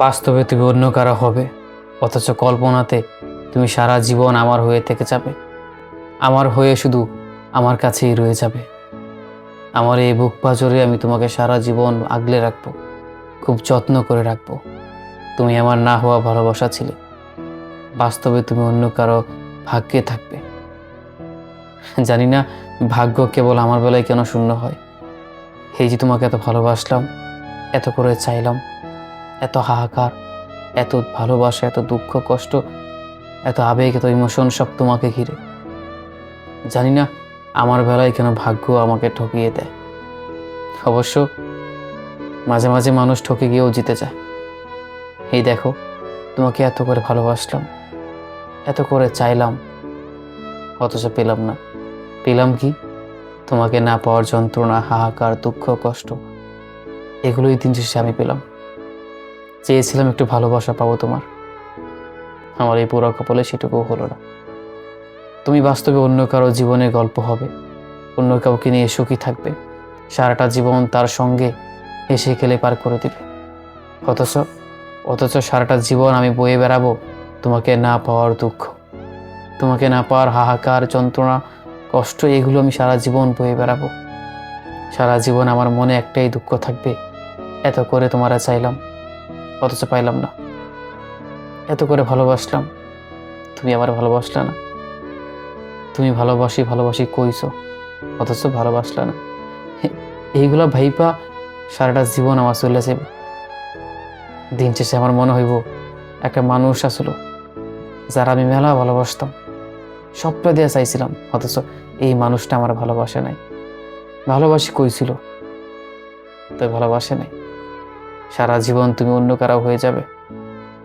বাস্তবে তুমি অন্য কারো হবে, অথচ কল্পনাতে তুমি সারা জীবন আমার হয়ে থেকে যাবে। আমার হয়ে শুধু আমার কাছেই রয়ে যাবে। আমার এই বুক পাঁজরে আমি তোমাকে সারা জীবন আগলে রাখবো, খুব যত্ন করে রাখবো। তুমি আমার না হওয়া ভালোবাসা ছিলে, বাস্তবে তুমি অন্য কারো ভাগ্যে থাকবে। জানি না ভাগ্য কেবল আমার বেলায় কেন শূন্য হয়। এই যে তোমাকে এত ভালোবাসলাম, এত করে চাইলাম, এত হাহাকার, এত ভালোবাসা, এত দুঃখ কষ্ট, এত আবেগ, এত ইমোশন সব তোমাকে ঘিরে। জানি না আমার বেলায় কেন ভাগ্য আমাকে ঠকিয়ে দেয়। অবশ্য মাঝে মাঝে মানুষ ঠকে গিয়েও জিতে যায়। এই দেখো, তোমাকে এত করে ভালোবাসলাম, এত করে চাইলাম, অথচ পেলাম না। পেলাম কি? তোমাকে না পাওয়ার যন্ত্রণা, হাহাকার, দুঃখ কষ্ট, এগুলোই দিন শেষে আমি পেলাম। চেয়েছিলাম একটু ভালোবাসা পাবো তোমার, আমার এই পুরো কপালে সেটুকুও হলো না। তুমি বাস্তবে অন্য কারো জীবনের গল্প হবে, অন্য কাউকে নিয়ে সুখী থাকবে, সারাটা জীবন তার সঙ্গে হেসে খেলে পার করে দিবে। অথচ অথচ সারাটা জীবন আমি বয়ে বেড়াবো তোমাকে না পাওয়ার দুঃখ, তোমাকে না পাওয়ার হাহাকার, যন্ত্রণা, কষ্ট, এগুলো আমি সারা জীবন বয়ে বেড়াবো। সারা জীবন আমার মনে একটাই দুঃখ থাকবে, এত করে তোমারা চাইলাম, অথচ পাইলাম না। এত করে ভালোবাসলাম, তুমি আমার ভালোবাসলা না। তুমি ভালোবাসি ভালোবাসি কইছো, অথচ ভালোবাসলা না। এইগুলা ভাইপা সারাটা জীবন আমার চলে যাবে। দিন শেষে আমার মনে হইব একটা মানুষ আসলো যারা আমি মেলা ভালোবাসতাম, স্বপ্ন দিয়ে চাইছিলাম, অথচ এই মানুষটা আমার ভালোবাসে নাই। ভালোবাসি কইছিল, তো ভালোবাসে নাই। সারা জীবন তুমি অন্য কারো হয়ে যাবে,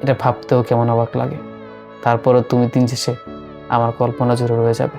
এটা ভাবতেও কেমন অবাক লাগে। তারপরও তুমি দিন শেষে আমার কল্পনা জুড়ে রয়ে যাবে।